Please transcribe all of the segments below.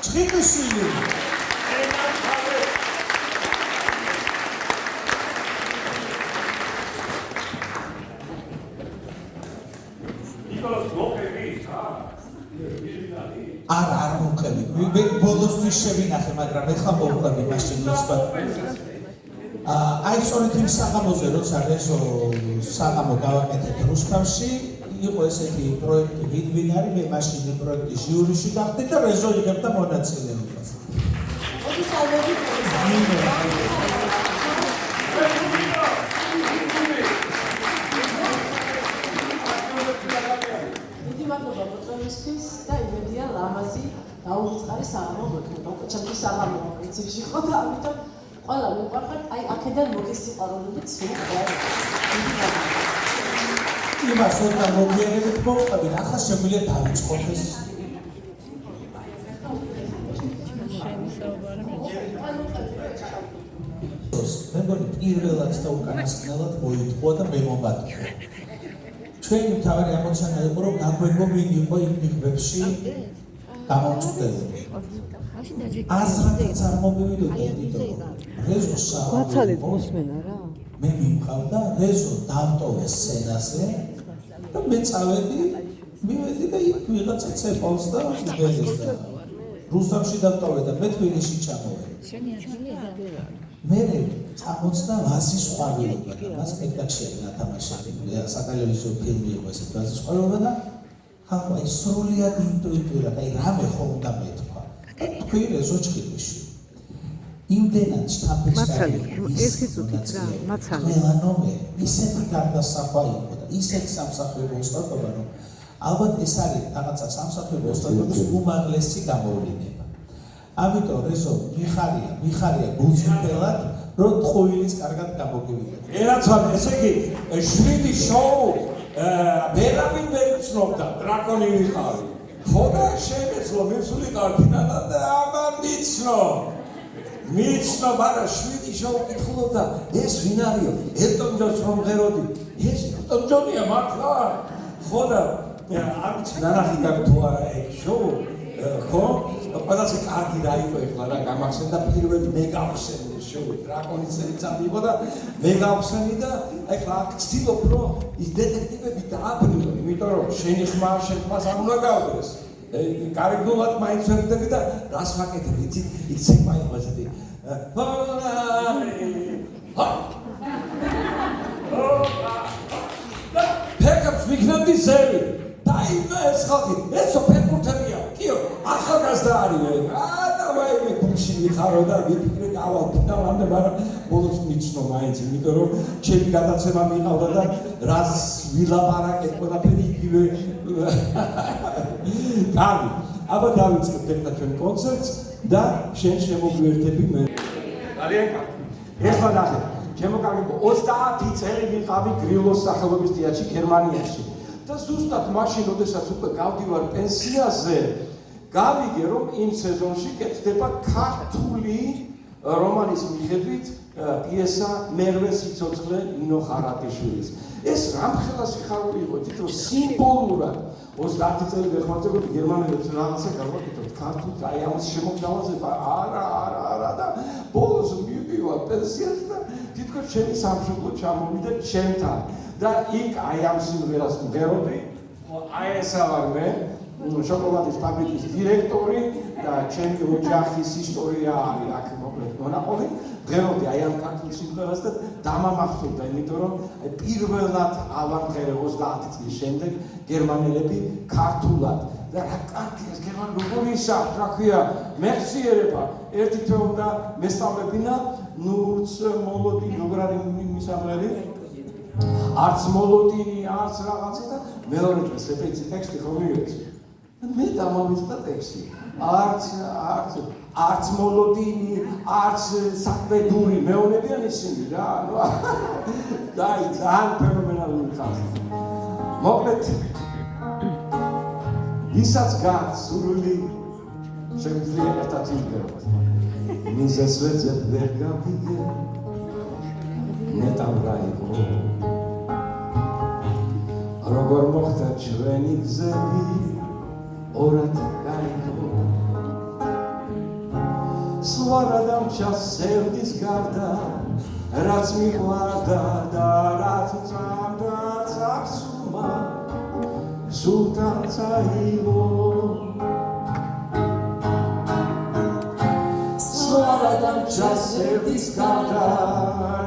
ჭყიყვიშვილი არ მოვყევი. მე ბოლოსთვის შევინახე, მაგრამ ეხლა მოვყევი მაშინ უცბად. აი სწორედ იმ საღამოზე, როცა რეზო საღამო გავაკეთეთ რუსთავში, იყო ესეთი პროექტი ვინ არის, მე მაშინ პროექტის ჟიურიში გავხდი და რეზო იღებდა მონაწილეობას. მოდი სალმები. მადლობა მოწვევისთვის და იმედია ლამაზი დაუვიწყარი საღამო მოხდება. ჩემთვის საღამო პრინციპში ხო და ამიტომ ყველა მიყვარხართ, აი აქედან მოგესიყვარულებით სულ ყველა. იმას უნდა მოგიერებით მოვყევით, ახლა შეგვიძლია დავიწყოთ ეს. მე მგონი პირველად და უკანასკნელად მოიტყვა და მე მომატყვა. ჩვენი მთავარი ამოცანა იყო, რომ გაგვეგო ვინ იყო იმ ნიღბებში გამომწყვდელი. აზრად წარმოვიდოდა, იმიტომ რეზო გვაცალეთ მოსმენა რა. მე მივყავდა რეზო დავტოვე სცენაზე და მე წავედი, მივედი და იქ ვიღაცა ცეპავს და უბედეს და რუსთავში დავტოვე და მე თბილისში ჩამოვედი. მე წამოწდა ვაზის ყვავილობა და მას სპექტაკლში ნათამაშები. სატელევიზიო ფილმი იყო ესეთ ვაზის ყვავილობა და ხალხი აი სრულიად ინტუიტიურად აი რამე ხო უნდა მეთქვა. თქვი რეზო ჭყიყვიშვილი. იმდენად შთამბეჭდავი ერთის უთით რა, მაცალე. მელანომერი ისეთი გარდასახვა იყო და ისეთი სამსახიობო ოსტატობა, რომ ალბათ ეს არის რაღაცა სამსახიობო ოსტატობის უმაღლესი გამოვლინება. ამიტომ რეზო მიხარია გულწრფელად, რომ ხოვილის კარგად გამოგივიდა. ერაცვან, ესე იგი, შვიდი შოუ ვერავინ ვერ ცნობდა, დრაკონი ვიყავი. ხო და შემეძლო, მივსულიყავ ფინალად და ამან მიცნო, მაგრამ შვიდი შოუ კითხულობდა, ეს ვინ არისო? ელტონ ჯონს რომ ღეროდი. ეს ელტონ ჯონია მართლა? ხო და არ ვიცი ნანახი გაქვს თუ არა ეგ შოუ, ხო? ყველაზე კარგი რა იყო ეხლა რა გამახსენდა პირველი მე გავხსენე შოუ დრაკონის წელიწადი იყო და მე გავხსენი და ეხლა აქ ვცდილობ რომ ის დეტექტივები დააბრუნო, იმიტომ რომ შენი ხმა შენ ხმას არ უნდა გავდეს. კარგულად მაინც ვერდები და რას ვაკეთებ იცით? იქ ცეკვა იყო ესეთი. ფერკებს ვიქნებდი ზევი. დაიმა ეს ხალხი, ესო ფერკურთებია, კიო, ახალგაზრდა არის. დავაი მე გულში ვიხარო და ვიფიქრე ავალ ფინალამდე, მაგრამ ბოლოს მიცნო მაინც, იმიტომ რომ ჩემი გადაცემა მიყავდა და რას ვილაპარაკეთ ყველაფერი იგივე. კარგი, აბა დავიწყებთ ერთად ჩვენ კონცერტს და შენ შემოგვიერთები მე. ძალიან კარგი. ეხლა ნახე, ჩემო კარგი 30 წელი ვიყავი გრილოს სახელობის თეატრში გერმანიაში. და ზუსტად მაშინ, როდესაც უკვე გავდივარ პენსიაზე, გავიგე, რომ იმ სეზონში კეთდება ქართული რომანის მიხედვით პიესა მერვე სიცოცხლე ნინო ხარატიშვილის. ეს რამხელა სიხარული იყო, თვითონ სიმბოლურად 30 წელი გეხმარებოდი გერმანელებს რაღაცა გავაკეთოთ ქართულ აი ამას შემოგთავაზება არა და ბოლოს მივდივარ პენსიაზე და თვითონ ჩემი სამშობლო ჩამოვიდა ჩემთან. და იქ აი ამ სიმღერას მღეროდი, აი ესა ვარ მე, შოკოლადის ფაბრიკის დირექტორი და ჩემი ოჯახის ისტორია არის აქ მოკლედ მონაყოლი. მღეროდი აი ამ ქართულ სიმღერას და დამამახსოვრდა, იმიტომ რომ პირველად ავამღერე 30 წლის შემდეგ გერმანელები ქართულად და რა კარგი ეს გერმანული როგორი ისაა, რა ქვია, მეხსიერება. ერთი თვე უნდა მესწავლებინა, ნურც მოლოდი როგორ არის მისამღერი? არც მოლოდინი, არც რაღაცა და მეორე დღეს რეპეტიცი ტექსტი ხომ მივეცი. მე დამავიწყდა ტექსტი. არც მოლოდინი, არც საკვედური მეუნებიან ისინი რა. და ძალიან ფენომენალური ხალხი. მოკლედ ვისაც გაქვს სურვილი შეგვიძლია ერთად იმღეროთ. მიზეს ვეძებ ვერ გავიგე ნეტავრა იყო როგორ მოხდა ჩვენი გზები ორად გაიგო სვარადამ ჩასევდის გარდა რაც მიყვარდა და რაც წამდა წარსულმა სულთან წაიღო სვარადამ ჩასევდის გარდა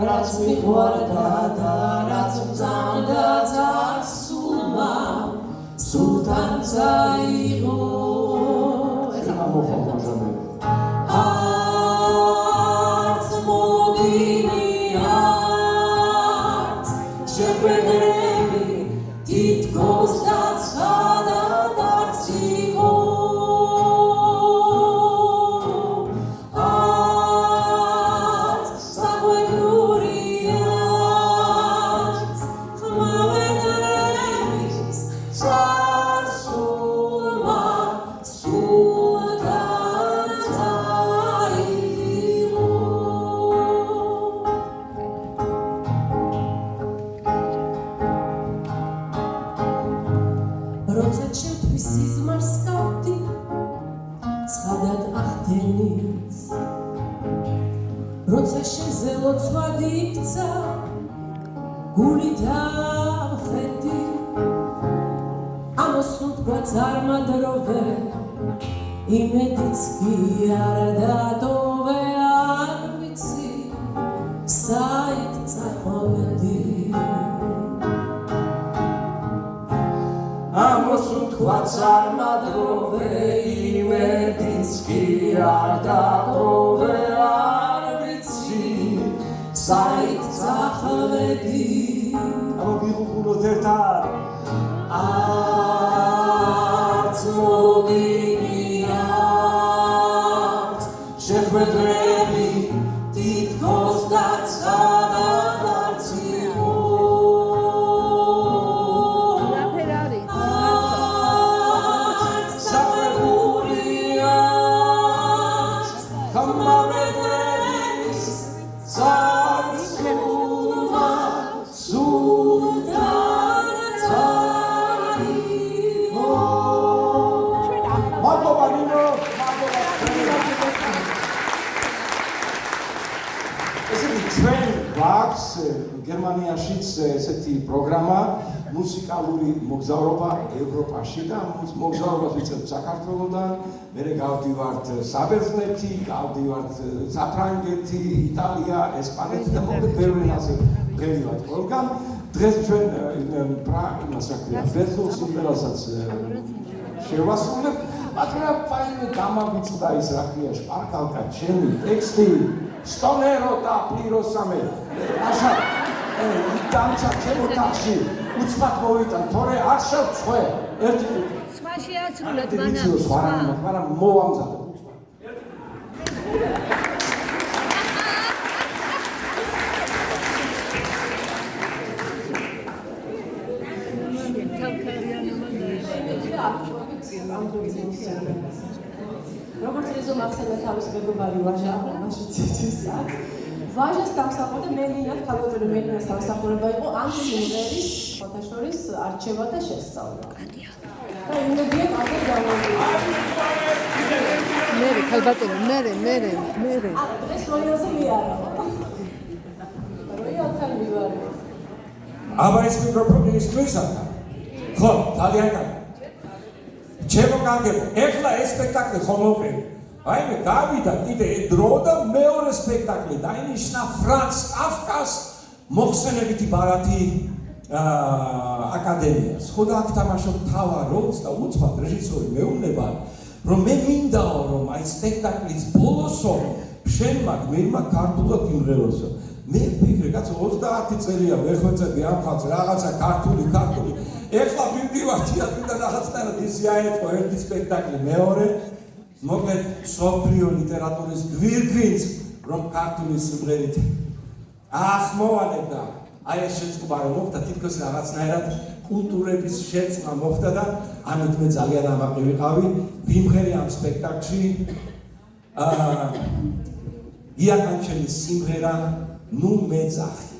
რაც მიყვარდა და რაც წამდა წარსულმა სულთან წაიღო ეხლა მოხდა როცა შეზელო ცვადი იქცა გული დავხედი ამოსულ თქვა წარმადროვე იმედიც კი არ დატოვე არ ვიცი საით წახვედი ამოსულ თქვა წარმადროვე იმედიც კი არ დატოვე საით წახვედი ამოგიხუხულოთ ერთად არც მოგინიათ შეხვედრები თითქოს დაცხადად არც იყო არც საყვეყურიათ ხმარებების გერმანიაშიც ესეთი პროგრამა მუსიკალური მოგზაურობა ევროპაში და მოგზაურობას ვიწყებთ საქართველოდან, მერე გავდივართ საბერძნეთი, გავდივართ საფრანგეთი, იტალია, ესპანეთი და მოკლედ ბევრი ენაზე ვღერივართ ყველგან. დღეს ჩვენ იმას რა ქვია, ბერძნულ სიმღერასაც შევასრულებთ, მაგრამ ფაინი გამავიწყდა ის რა ქვია, შპარკალკა, ჩემი ტექსტი, სტონერო და პლიროსამე. აშა დამცა ჩემო ტახში უცბად მოვიტან, თორე არ შევწყვე ერთი წუთი. სხვა შეაცრულეთ მაგრამ მოვამზადე. როგორც ეზო მახსენდა თავის მეგობარი ვაჟა, მაშინ ცეცესა. ვაჟას დამსახურდა მელინას, ქალბატონი მელინას დამსახურება იყო ამ სიმღერის ფოთაშორის არჩევა და შესწავლა. და იმედია კარგად გამოვიდა. მე ქალბატონი, მე. დღეს როიალზე მიარავა. როიალთან მივარე. აბა ეს მიკროფონი ის მისათა. ხო, ძალიან კარგი. ჩემო კარგებო, ეხლა ეს სპექტაკლი ხომ მოვყევი. აი მე გავიდა კიდე დრო და მეორე სპექტაკლი დაინიშნა ფრანც კაფკას მოხსენებითი ბარათი აკადემიას. ხო და აქ თამაშობ თავარ როლს და უცბად რეჟისორი მეუბნება, რომ მე მინდაო რომ აი სპექტაკლის ბოლოსო შენმა გმირმა ქართულად იმღეროსო. მე ვფიქრე, კაცო 30 წელია ვერ ხვეწები ამ ხალხს რაღაცა ქართული. ეხლა მივდივარ თეატრიდან რაღაცნაირად ისი აეწყო ერთი სპექტაკლი მეორე. მოკლედ სოფლიო ლიტერატურის გვირგვინს რომ ქართული სიმღერით ახმოვანებ და აი ეს შეწყობა რომ მოხდა თითქოს რაღაცნაირად კულტურების შეწყმა მოხდა და ამით მე ძალიან ამაყი ვიყავი ვიმღერი ამ სპექტაკლში იაკანჩელის სიმღერა ნუ მეძახი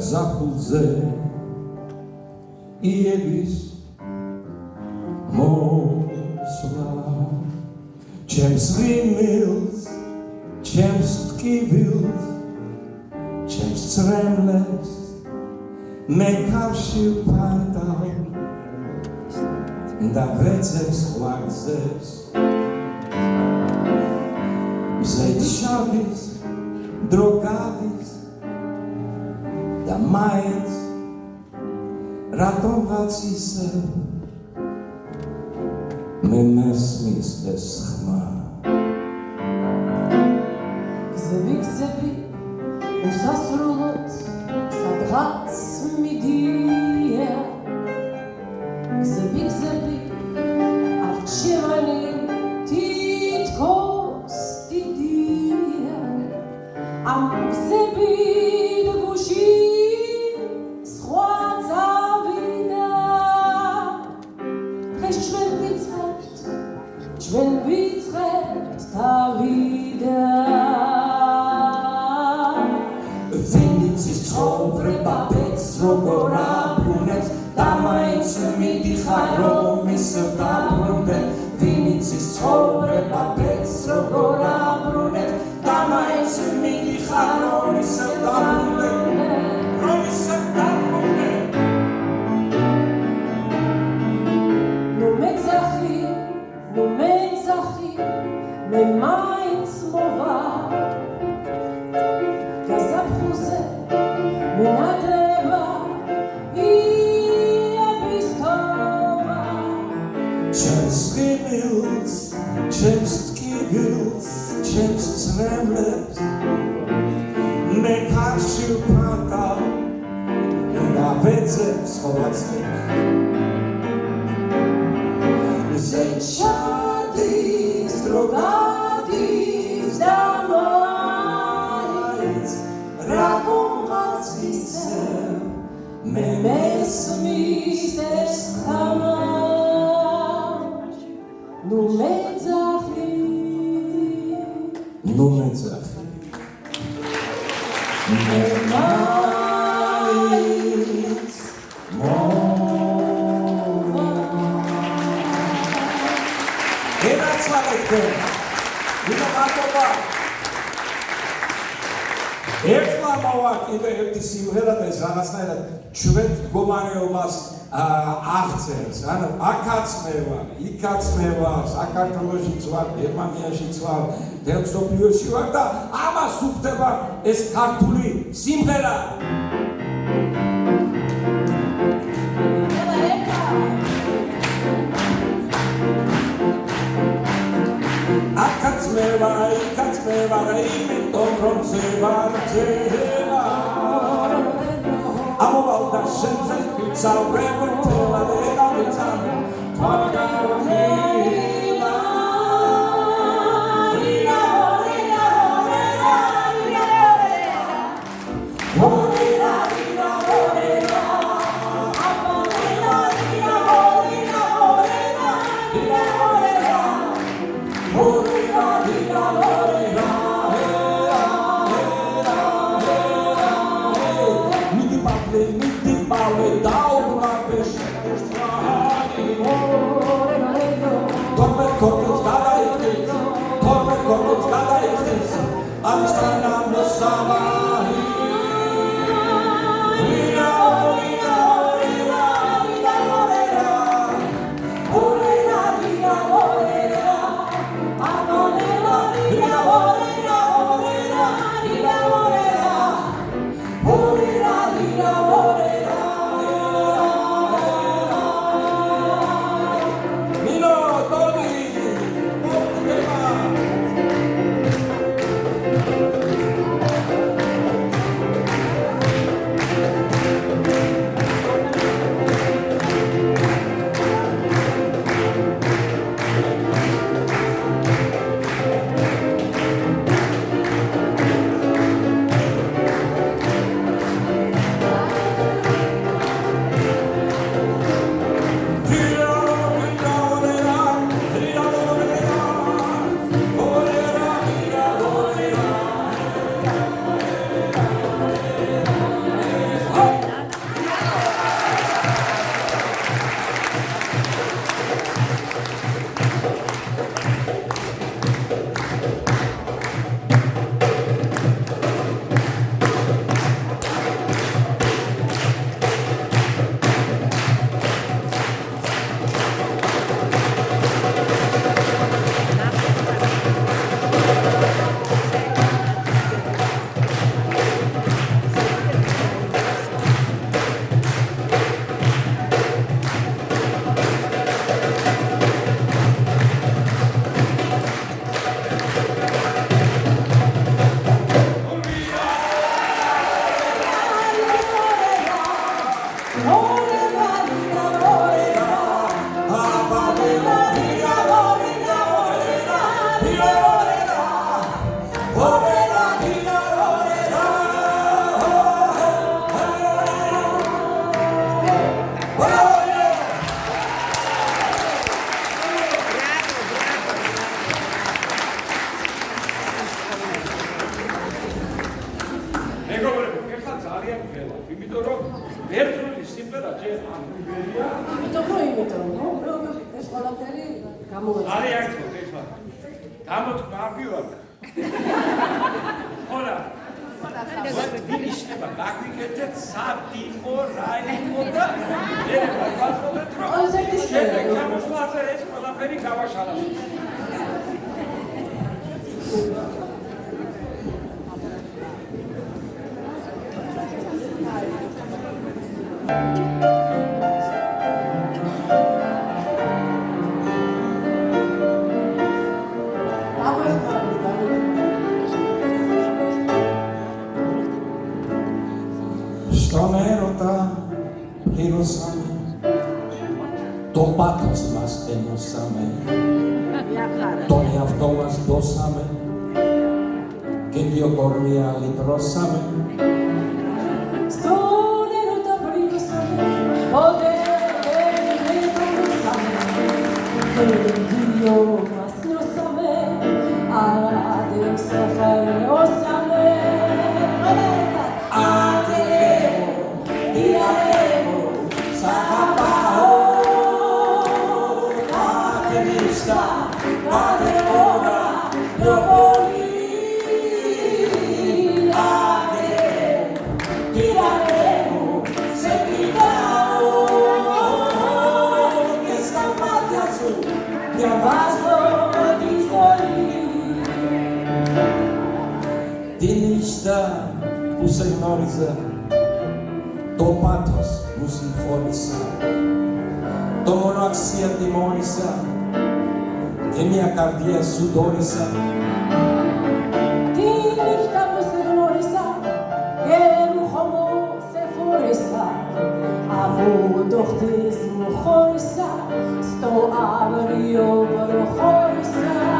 გაზაფხულზე იების მოსვლა ჩემს ღიმილს ჩემს ტკივილს ჩემს წრემლებს მე ქარში ვფარდავ და ვეცებს ღვაგზებს მზედ შავის დრო გადის და მაინც რატომღაც ისევ მე მესმის ეს ხმა გზები უსასრულოდ სადღაც მიდია გზები არჩევანი თითქოს დიდია ამ გზები გუში სხვა წავიდა დღეს ჩვენ ვიწყებთ დავიდა ვინიცის ცხოვრება ბედს როგორ აბრუნებს და მაინც მიდიხარ რომ ისევ დაბრუნდე ვინიცის ცხოვრება ბედს როგორ აბრუნებს და მაინც მიდიხარ რომ ისევ დაბრუნდე ნუ მეძახი მე მაინც მოვა გაზაფხულზე მენადრება იების თოვა ჩემს ღიმილს ჩემს ტკივილს ჩემს წრემლებს მე ქარში ვფარდავ და ვეცებს ღვაწლებს შეჩადის დრო გადის და მაინც რატომღაც ისევ მე მესმის ეს ხმა ნუ მეძახი მე მაინც ერთმა მოვა კიდე ერთი სიმღერა და ეს რაღაცნაირად ჩვენ მდგომარეობას აღწერს. ანუ აქაც მე ვარ, იქაც მე ვარ, საქართველოშიც ვარ, გერმანიაშიც ვარ, მთელ მსოფლიოში ვარ და ამას უხდება ეს ქართული სიმღერა. აქაც მე ვარ, იქაც მე ვარ, იმიტომ რომ ზევარჯერა ამოვალ და შენზე ვიცავრებ მთელად ელავიცამ თვალგაროჰილა Topatos más que no saben, Tony Aftomas dos saben, que Dio Cormia litro saben. Stonero da primo saben, que Dio más no saben, a Dios se o saben, O Senhoriza, Topatos, Musiforisa, Tomonoxia Timorisa, que minha cardia sudorisa. Tinta Musiforisa, que Homo Seforisa, Avo Dortes Muhorisa, Sto Avrio Borhorisa.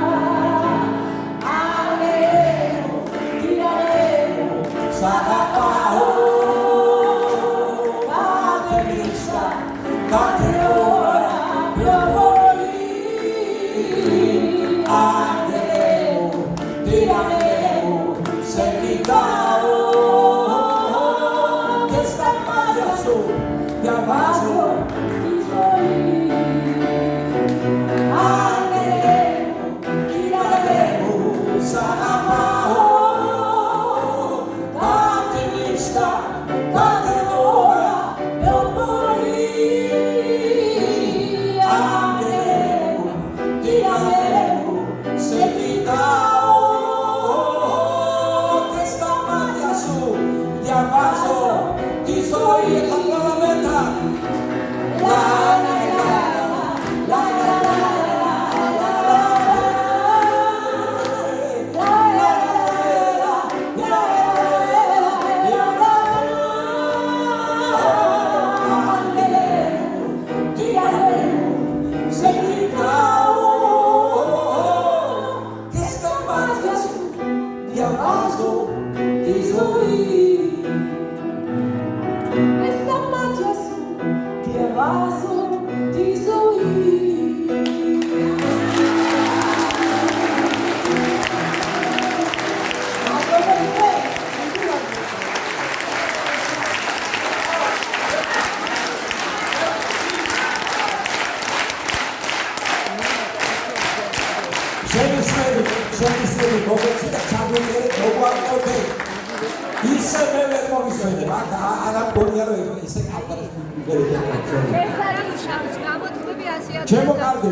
ჩემო კარგი,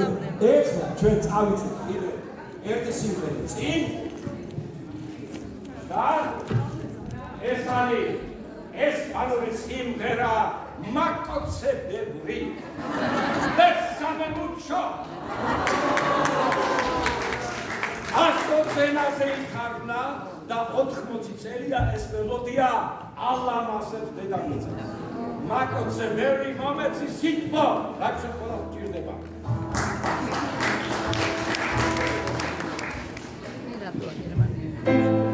ეხლა ჩვენ წავიწეთ კიდე ერთი სიმღერა წინ და ეს არის ესპანური სიმღერა მაკოცებური ბესამე მუჩო ასოცენაზე იხარნა და 80 წელია ეს მელოდია ალამასებს დედამიწას მაკოცებური მომეცი სიტყვა რაც ყველა გჭირდება Mira,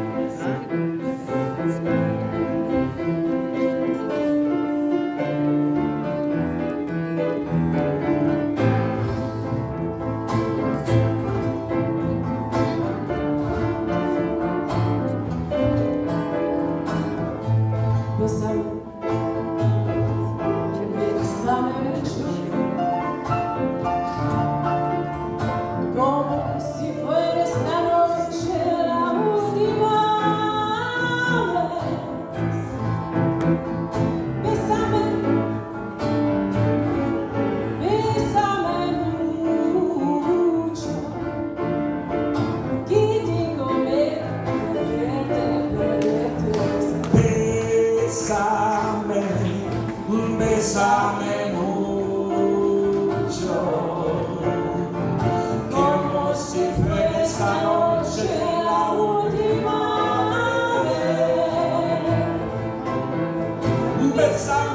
ეს არის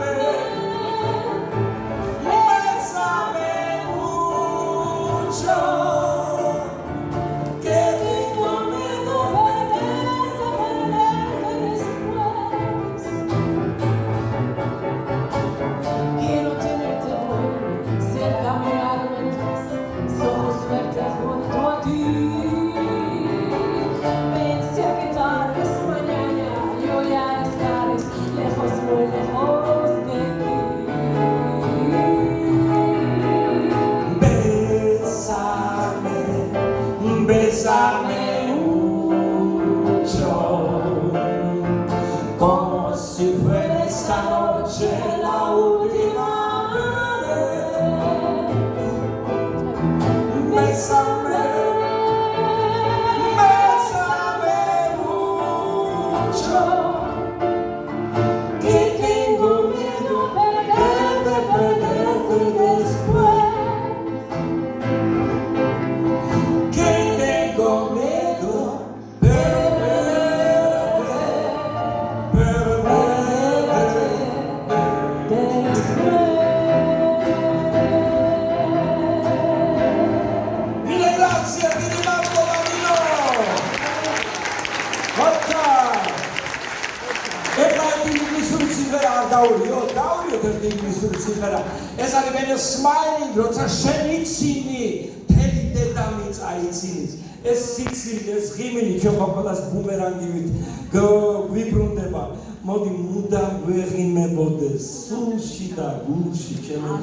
when you're smiling, როცა შემიცინი, თელი დედამიწა აიცინის. ეს სიცილი, ეს ღიმილი ჩვენ ყველას ბუმერანგივით გვიბრუნდება. მოდი მუდამ ვეღიმებოდეს სულში და გულში ჩემო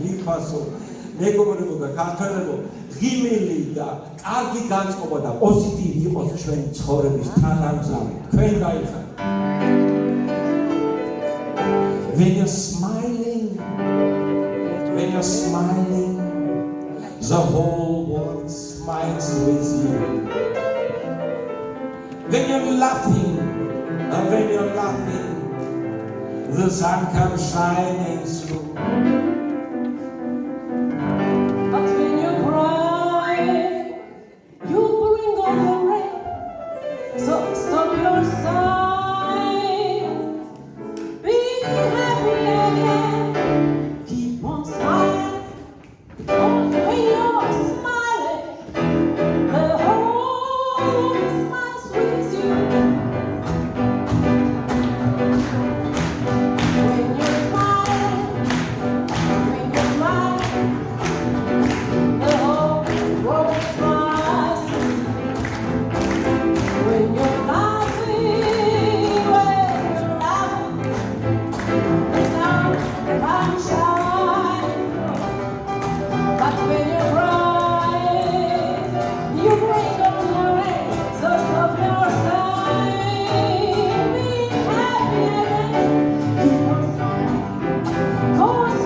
ვიფასო. მეგობრებო და ქართველებო, ღიმილი და კარგი განწყობა და პოზიტივი იყოს ჩვენი ცხოვრების თანამგზავრი. თქვენ გაიხარეთ. When you're smiling, the whole world smiles with you. When you're laughing, the sun comes shining through. But when you cry, you bring on the rain. So stop your sighing. Be happy again. Keep on smiling. Because when you're smiling, the whole world smiles with you. When you're smiling, the whole world smiles with you. When you're laughing, the sun comes shining through. But when you're crying, you bring on the rain. So stop your sighing, be happy again. Keep on smiling, 'cause when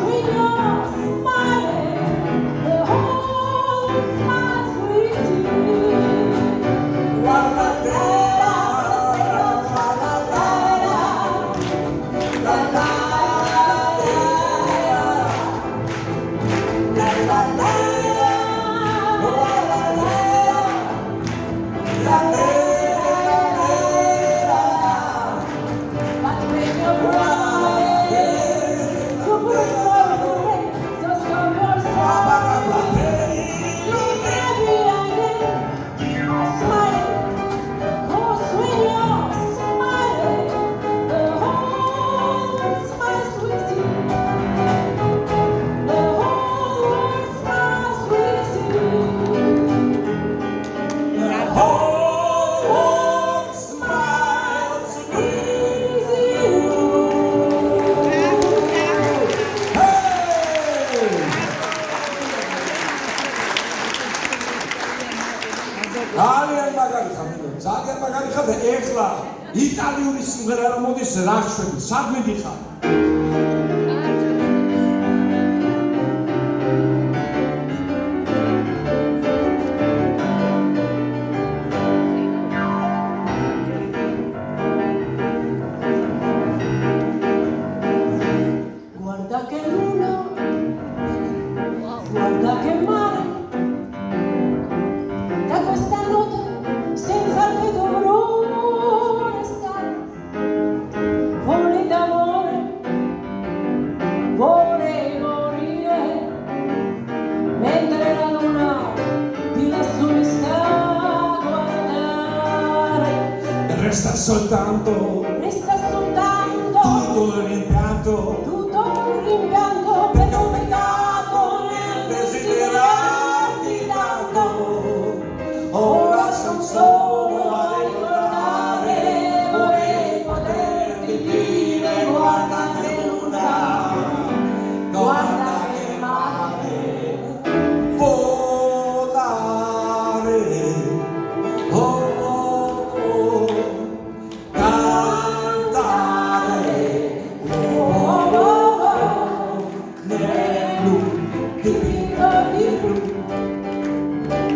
you're smiling, the whole world smiles with you. La la la la la la la la la la. But when you're crying, you bring on the rain. So stop your sighing, be happy again. Keep on smiling, 'cause when you're smiling, the whole world smiles with you. The whole world smiles with you. The whole world smiles with you. ძალიან მაგარია და ეხლა იტალიური სიმღერა რომ მოდის რა შვები სადმე დიხარ Guarda che luna, guarda che mare, da questa notte senza te dovrò restare, fuori d'amore resta soltanto tutto il rimpianto per un peccato nel desiderarti tanto. Ora son solo a ricordare, vorrei poterti dire guarda che luna, guarda che mare, volare, oh, oh, oh, cantare, oh, oh, oh, nel blu, dipinto di blu,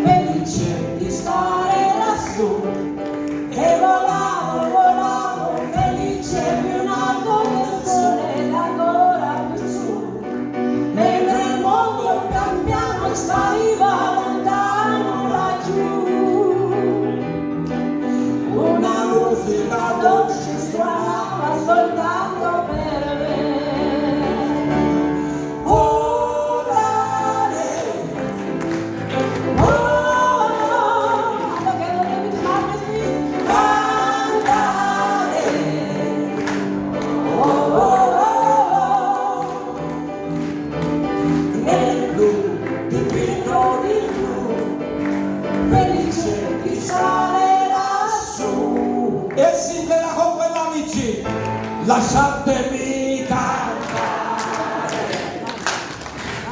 felice di stare lassù, e volavo, volavo, felice più in alto del sole ed ancora più su, mentre il mondo pian piano spariva lontano laggiù. Una musica dolce suonava soltanto per me. Volare, oh, cantare, oh, oh, oh, nel blu, dipinto di blu, felice di stare lassù. E si vera con quell'amici, lasciatemi cantare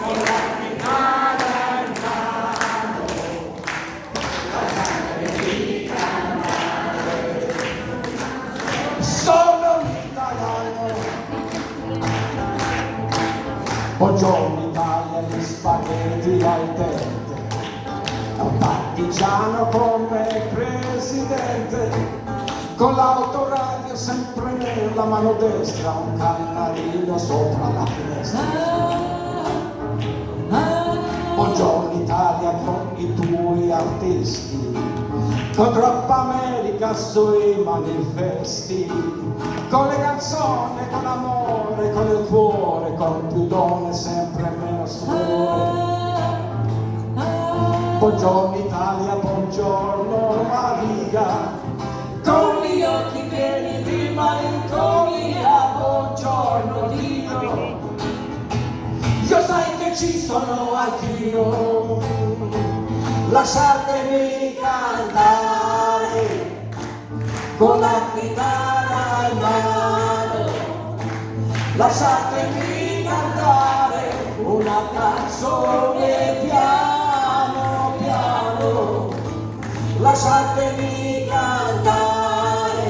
con la chitarra in mano, lasciatemi cantare. Sono un italiano. Buongiorno Italia, gli spaghetti al dente, un partigiano come presidente, con l'autoradio sempre nella mano destra, un canarino sopra la finestra. Buongiorno Italia con i tuoi artisti, con troppa America sui manifesti, con le canzoni, con l'amore, con il cuore, con più donne sempre meno suore. Buongiorno Italia, buongiorno Maria, con gli occhi pieni di malinconia, buongiorno Dio. Io sai che ci sono anch'io, lasciatemi cantare con la chitarra in mano, lasciatemi cantare una canzone piano piano, lasciatemi cantare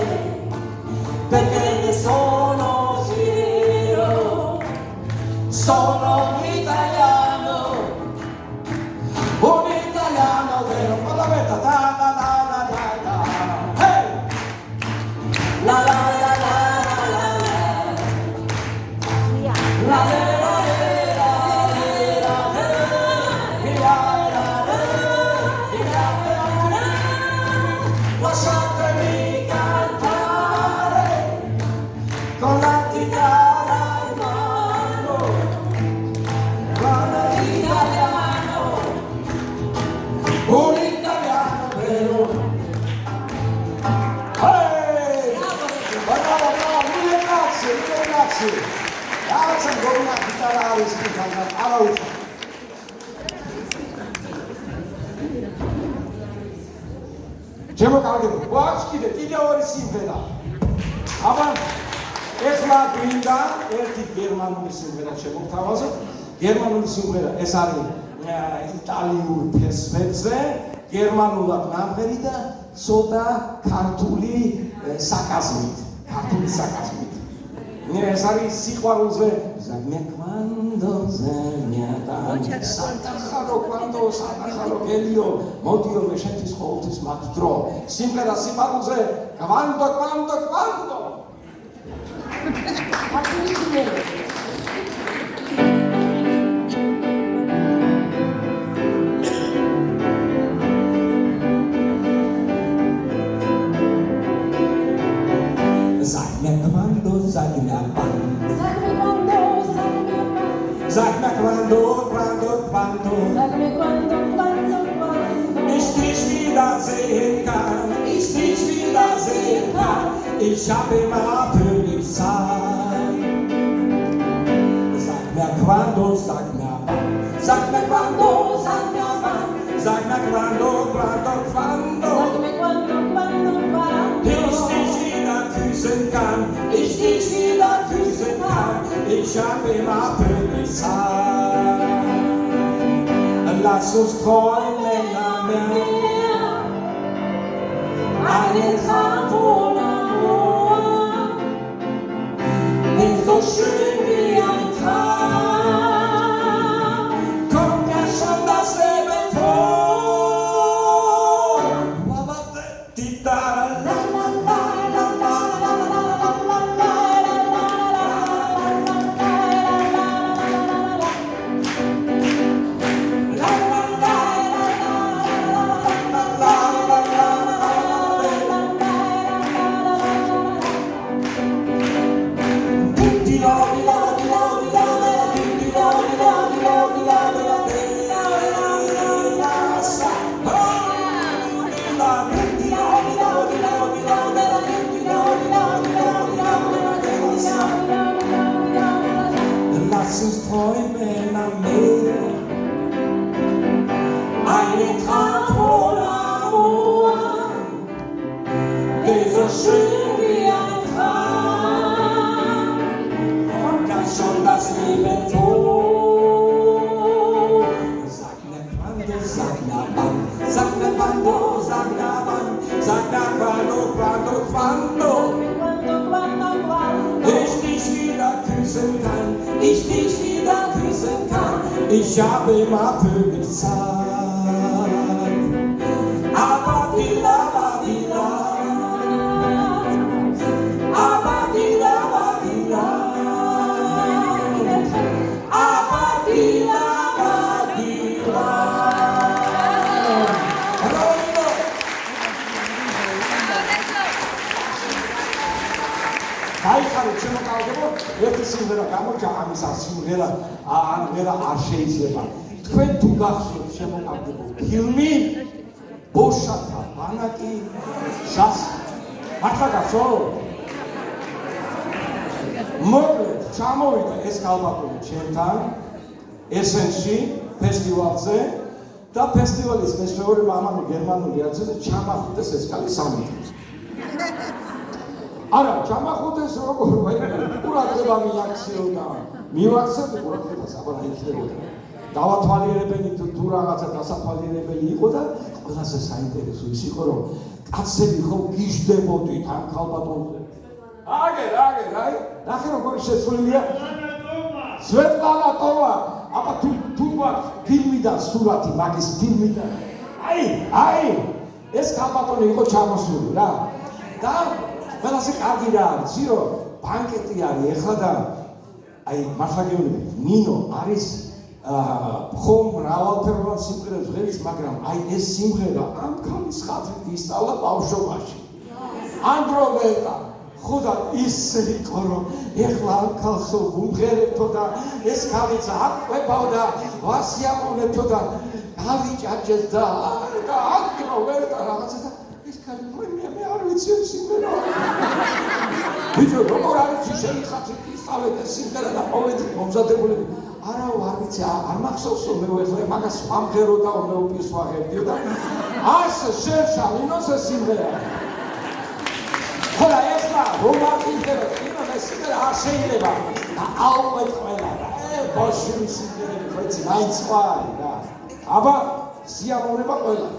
perché ne sono fiero, sono un italiano vero, con la vetta, da da da da da da, hey! La la la la la la la la la lasciatemi cantare con la chitarra in mano, guarda l'italiano, un italiano vero. Bravo, mille grazie. Alza con una chitarra alla ultima. Ჩემო კარგებო, გვაქვს კიდე ორი სიმღერა. აბა ეხლა გვინდა ერთი გერმანული სიმღერა შემოგთავაზოთ. გერმანული სიმღერა ეს არის იტალიურ ფესვებზე, გერმანულად ნამღერი და ცოტა ქართული საკაზმით. ეს არის სიყვარულზე. Satakaro Gelio, Modio Meshenti Scholtis Matdro, Simplera Siparuze, Quando. Sag mir quando. Ich dich wiedersehen kann. ich habe immer für dich Zeit. Sag mir quando, sag mir wann, sag mir quando, sag mir wann, sag mir quando, quando, quando. Ich dich wieder küssen kann, ich dich wieder küssen kann, ich habe immer für dich Zeit. Lass uns träumen am Meer, einen Traum voll Amor, nicht so schön wie ein Traum, kommt ja schon das Leben vor. Lass uns träumen am Meer, einen Traum voll Amor, der so schön wie ein Traum, kommt dann schon das Leben vor. Sag mir quando, sag mir wann, sag mir quando, sag mir wann, sag mir quando, quando, quando. Ich dich wieder küssen kann, ich dich wieder küssen kann, ich habe immer für dich Zeit. Aber wieder, aber wieder, aber wieder, aber wieder, aber wieder. გაიხარეთ შემოკავდებო ერთი სიმღერა გამოჩა ამის სიმღერა ამერა არ შეიძლება თქვენ თუ გახსოვთ შემოკავდებო ფილმი ბოშათა ბანაკი შას მართლა გახსოვთ მოკლედ ჩამოვიდა ეს ქალბატონი ჩემთან ესენში ფესტივალზე და ფესტივალის მესვეური მამამი გერმანული აცეზე ჩამახუტეს ეს ქალი სამი არა, ჩამახუტეს როგორ ყურადღება მიაქციოდა. მივაქცევდი ყურადღებას, აბა რა იქნებოდა. დავათვალიერებელი თუ რაღაცა დასათვალიერებელი იყო და ყველაზე საინტერესო ის იყო, რომ კაცები ხო გიждდებოდით ამ ქალბატონზე. აგერ, აი, ნახე როგორი შეცვლილია. სვეტლანა ტოვა, აბა თუ ფილმიდან სურათი, მაგის ფილმიდან. აი, ეს ქალბატონი იყო ჩამოსული რა. და ყველაზე კარგი რა არის, რომ ბანკეტი არის ეხლა და აი მართლა გეუბნები, ნინო არის ხომ მრავალფეროვან სიმღერებს ღერის, მაგრამ აი ეს სიმღერა ამ ქალის ხათრით ისწავლა ბავშვობაში. ანდროვეტა ხოდა ისე იყო, რომ ეხლა ამ ქალს ვუმღერებთო და ეს ქალიც აყვებავდა, ვასიამოვნებთო და გავიჭაჭეს და ანდროვეტა რაღაცა და ეს ქალი მე არ ვიცი ეს სიმღერა. ბიჭო, როგორ არის შეიძლება ისწავლეთ ეს სიმღერა და ყოველდღე მომზადებულები. არა, არ ვიცი, არ მახსოვს რომ მე ეხლა მაგას სხვა მღეროდა მე უპირს ვაღებდიო და ასე შეშალინოს ეს სიმღერა. ხოლო ეხლა რომ აკეთებ, ეს სიმღერა არ შეიძლება. ალბათ ყველა რა. ბოშური სიმღერები ხო იცი, მაინც სხვა არის რა. აბა სიამოვნება ყველა.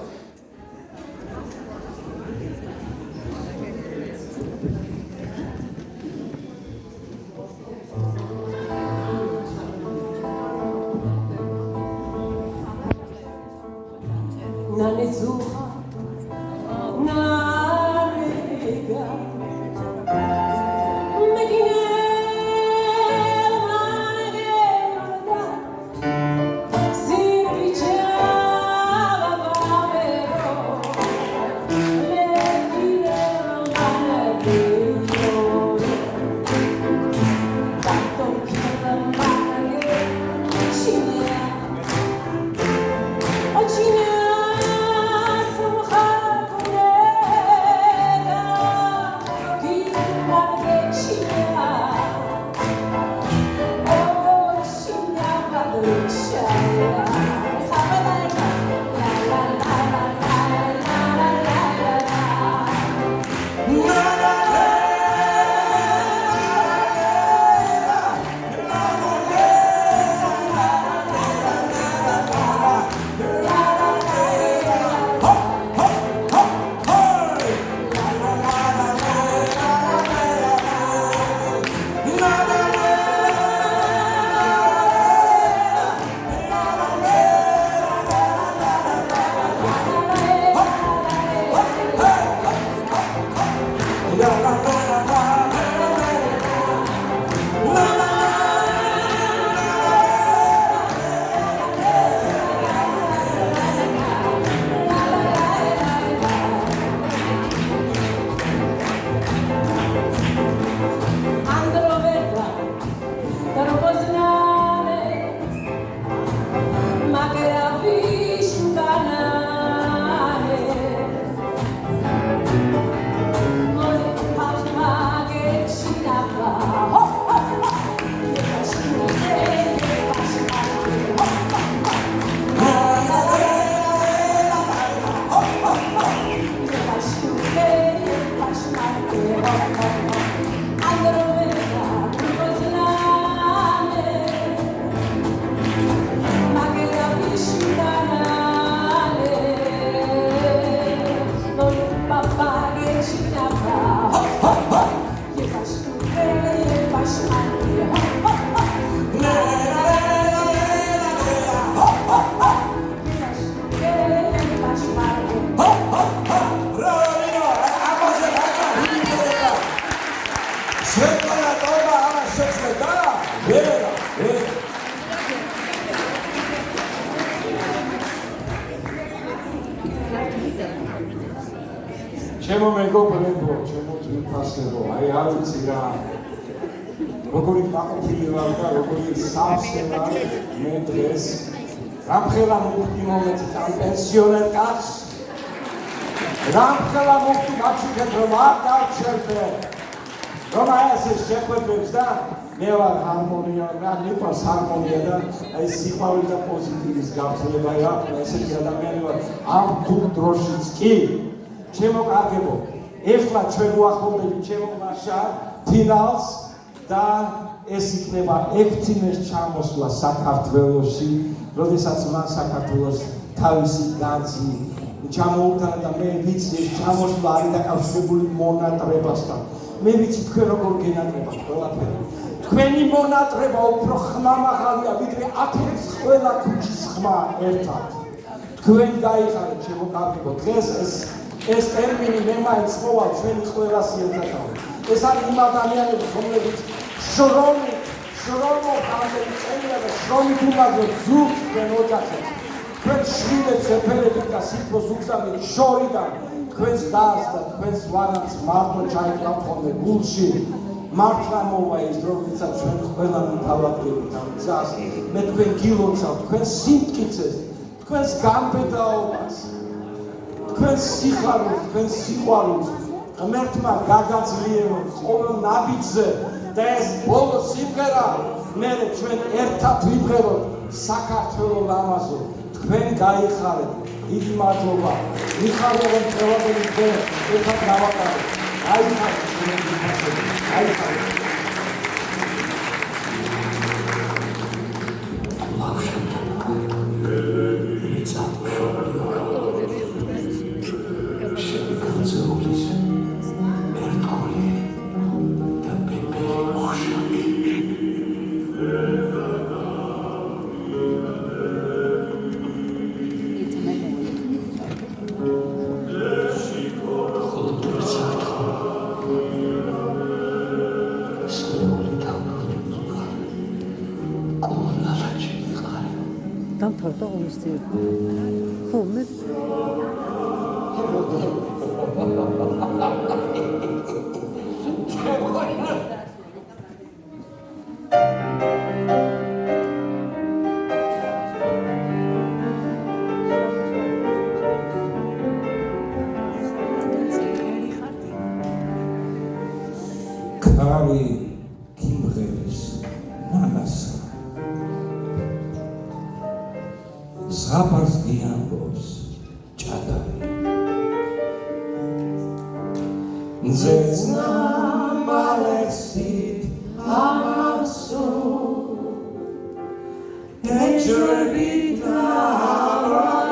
Nanezuha, narega, meginel manegela, sirvichava vave, ჩემო მეგობრებო, ჩემო ძვირფასებო, აი არ ვიცი რა როგორი გაყოფილი ვარ და როგორი სავსე ვარ მე დღეს რამხელა მოვხდი მომეცით ამ პენსიონერ კაცს რამხელა მოვხდი გაჩვენეთ რომ არ დავჩერდე რომ აი ესე შეხვედრებს და მე ვარ ჰარმონია რა მიყვარს ჰარმონია და აი სიყვარული და პოზიტივის გავრცელება რა ესეთი ადამიანი ვარ ამ თუ დროშიც კი ჩემო კარგებო ეხლა ჩვენ ვახლობდებით ჩემო მაშა ფინალს და ეს იქნება ექვთიმეს ჩამოსვლა საქართველოში, როდესაც მან საქართველოს თავისი განძი ჩამოუტანა და მე ვიცი ეს ჩამოსვლა არის დაკავშირებული მონატრებასთან. მე ვიცი თქვენ როგორ გენატრებათ ყველაფერი. თქვენი მონატრება უფრო ხმამაღალია ვიდრე 1000 ყველა ქუჩის ხმა ერთად. თქვენ გაიხარეთ ჩემო კარგებო დღეს ეს ტერმინი მე მაინც მოვალ ჩვენი ყველას ერთად. ეს არის იმ ადამიანები რომლებიც შრომო ხალხები წერია და შრომით უმაგროთ ზურგს თქვენ ოჯახებს თქვენ შვილებს ეფერებით და სითბოს უგზავნით შორიდან თქვენს დას და თქვენს ვარანს მარტო ჩაიკლავთ ხოლმე გულში მართლა მოვა ის როდესაც ჩვენ ყველანი თავადდებით ამ გზას მე თქვენ გილოცავთ თქვენს სიმტკიცეს თქვენს გამბედაობას თქვენს სიხარულს თქვენს სიყვარულს ღმერთმა გაგაძლიეროთ ყოველ ნაბიჯზე და ეს ბოლო სიმღერა მე ჩვენ ერთად ვიმღეროთ საქართველოს ლამაზო თქვენ გაიხარეთ დიდი მადლობა მიხარებენ ყველაფერი თქვენ ერთად გავაკეთეთ აიხარეთ აიხარეთ დამთავრდა უნივერსიტეტი. ხო, მე ქარი ქიმღერის ნანასა ზღაპარს გიამბობს ჭადარი ზეცნა მალექსით ამასო ეჭრებით ნავრადარი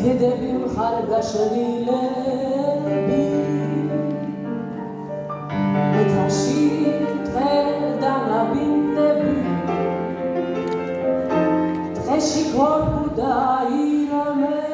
ქედები მხარდაშლილები მეთაში დღე და ნაბინდები დღეში ეში გორბუდა ირამები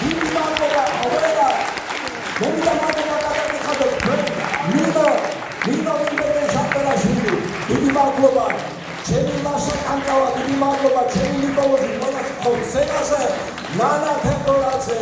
დიდი მადლობა, ობერა. მე მინდა მადლობა გადაგიხადოთ თქვენ. მინდა ვიმედე ჟამპერაშვილი. დიდი მადლობა. ჩემი ლაშა კანკავა, დიდი მადლობა. ჩემი ნიკოლოზი, ყველა სიტყვა სენაზე, ნანა თემპორაძე.